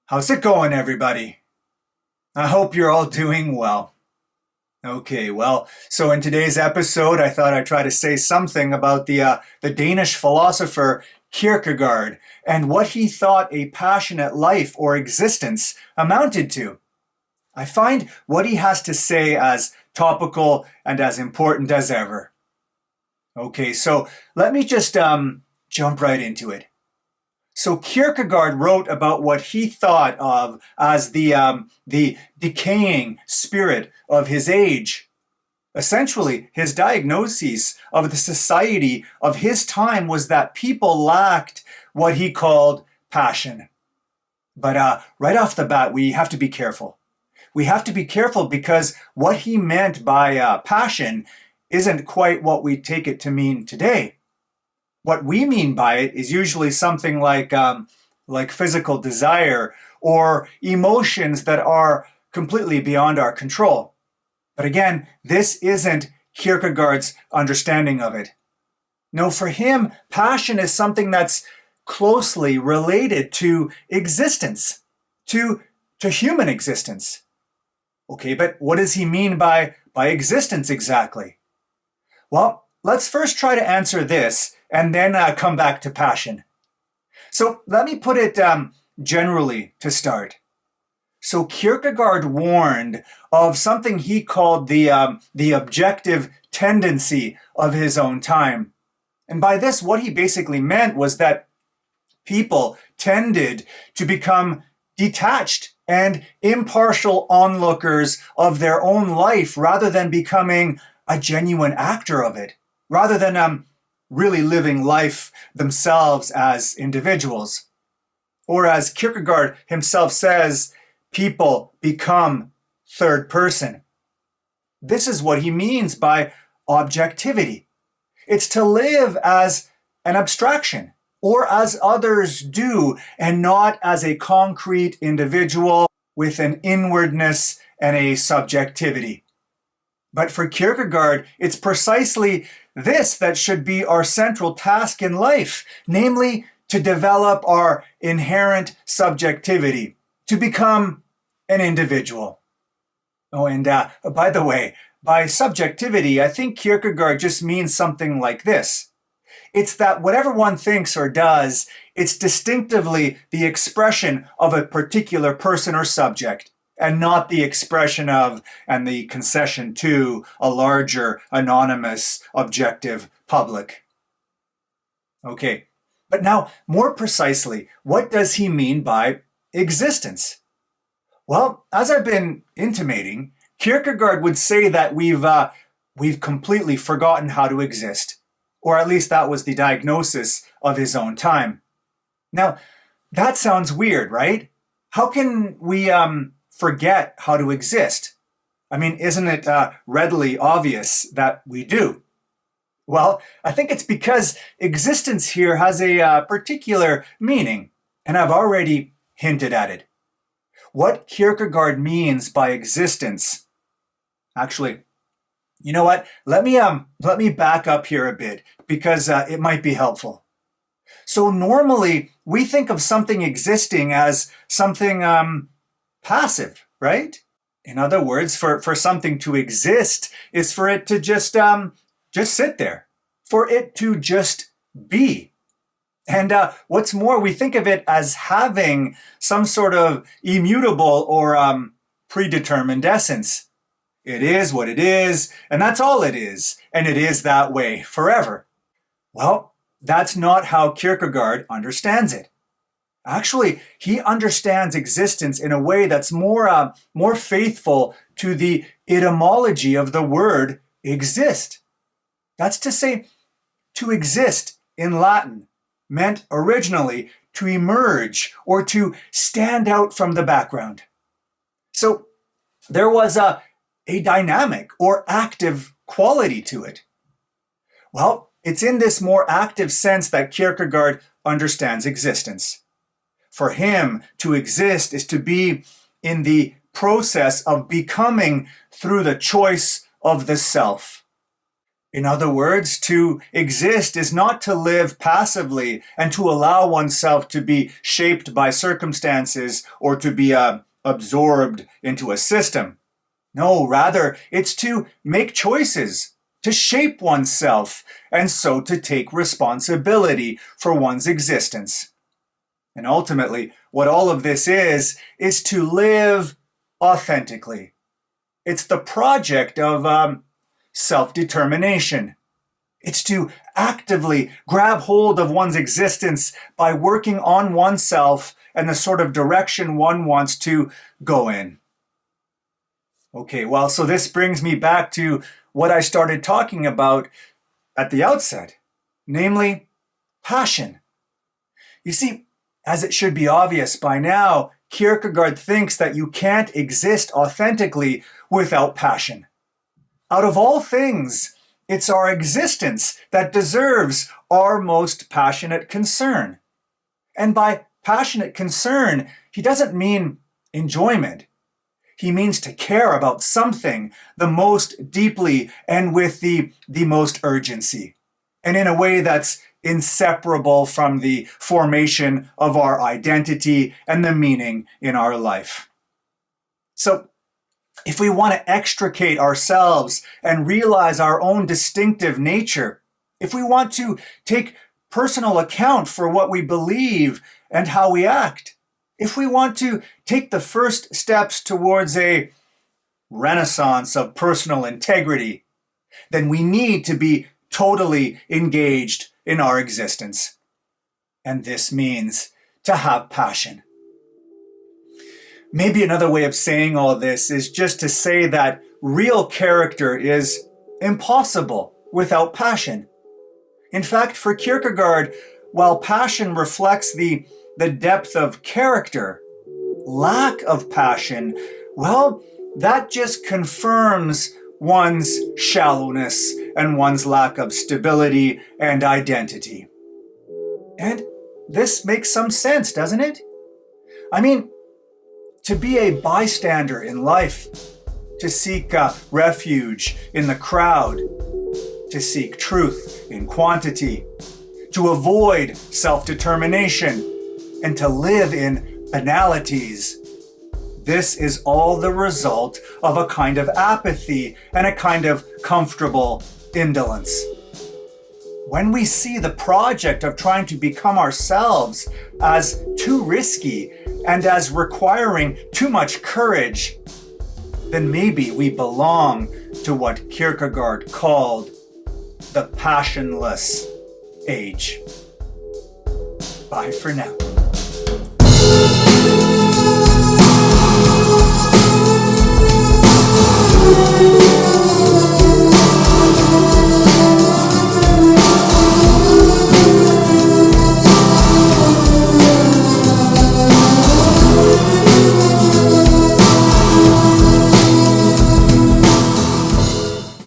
How's it going, everybody? I hope you're all doing well. Okay, so in today's episode, I thought I'd try to say something about the Danish philosopher Kierkegaard and what he thought a passionate life or existence amounted to. I find what he has to say as topical and as important as ever. Okay, so let me just jump right into it. So Kierkegaard wrote about what he thought of as the decaying spirit of his age. Essentially, his diagnosis of the society of his time was that people lacked what he called passion. But right off the bat, we have to be careful. We have to be careful because what he meant by passion isn't quite what we take it to mean today. What we mean by it is usually something like physical desire or emotions that are completely beyond our control. But again, this isn't Kierkegaard's understanding of it. No, for him, passion is something that's closely related to existence, to human existence. Okay, but what does he mean by existence exactly? Well, let's first try to answer this and then come back to passion. So let me put it generally to start. So Kierkegaard warned of something he called the objective tendency of his own time. And by this, what he basically meant was that people tended to become detached and impartial onlookers of their own life rather than becoming a genuine actor of it, rather than really living life themselves as individuals. Or as Kierkegaard himself says, people become third person. This is what he means by objectivity. It's to live as an abstraction or as others do and not as a concrete individual with an inwardness and a subjectivity. But for Kierkegaard, it's precisely this that should be our central task in life, namely to develop our inherent subjectivity, to become an individual. Oh, and by the way, by subjectivity, I think Kierkegaard just means something like this. It's that whatever one thinks or does, it's distinctively the expression of a particular person or subject, and not the expression of and the concession to a larger, anonymous, objective public. Okay, but now, more precisely, what does he mean by existence? Well, as I've been intimating, Kierkegaard would say that we've completely forgotten how to exist, or at least that was the diagnosis of his own time. Now, that sounds weird, right? How can we forget how to exist? I mean, isn't it readily obvious that we do? Well, I think it's because existence here has a particular meaning, and I've already hinted at it. What Kierkegaard means by existence. Actually, you know what? Let me back up here a bit because it might be helpful. So normally we think of something existing as something passive, right? In other words, for something to exist is for it to just sit there, for it to just be. And what's more, we think of it as having some sort of immutable or predetermined essence. It is what it is, and that's all it is, and it is that way forever. Well, that's not how Kierkegaard understands it. Actually, he understands existence in a way that's more faithful to the etymology of the word exist. That's to say, to exist in Latin meant originally to emerge or to stand out from the background. So there was a dynamic or active quality to it. Well, it's in this more active sense that Kierkegaard understands existence. For him, to exist is to be in the process of becoming through the choice of the self. In other words, to exist is not to live passively and to allow oneself to be shaped by circumstances or to be absorbed into a system. No, rather, it's to make choices, to shape oneself, and so to take responsibility for one's existence. And ultimately, what all of this is to live authentically. It's the project of self-determination. It's to actively grab hold of one's existence by working on oneself and the sort of direction one wants to go in. Okay, well, so this brings me back to what I started talking about at the outset, namely passion. You see, as it should be obvious by now, Kierkegaard thinks that you can't exist authentically without passion. Out of all things, it's our existence that deserves our most passionate concern. And by passionate concern, he doesn't mean enjoyment. He means to care about something the most deeply and with the most urgency, and in a way that's inseparable from the formation of our identity and the meaning in our life. So, if we want to extricate ourselves and realize our own distinctive nature, if we want to take personal account for what we believe and how we act, if we want to take the first steps towards a renaissance of personal integrity, then we need to be totally engaged in our existence. And this means to have passion. Maybe another way of saying all this is just to say that real character is impossible without passion. In fact, for Kierkegaard, while passion reflects the depth of character, lack of passion, well, that just confirms one's shallowness and one's lack of stability and identity. And this makes some sense, doesn't it? I mean, to be a bystander in life, to seek refuge in the crowd, to seek truth in quantity, to avoid self-determination, and to live in banalities. This is all the result of a kind of apathy and a kind of comfortable indolence. When we see the project of trying to become ourselves as too risky and as requiring too much courage, then maybe we belong to what Kierkegaard called the passionless age. Bye for now.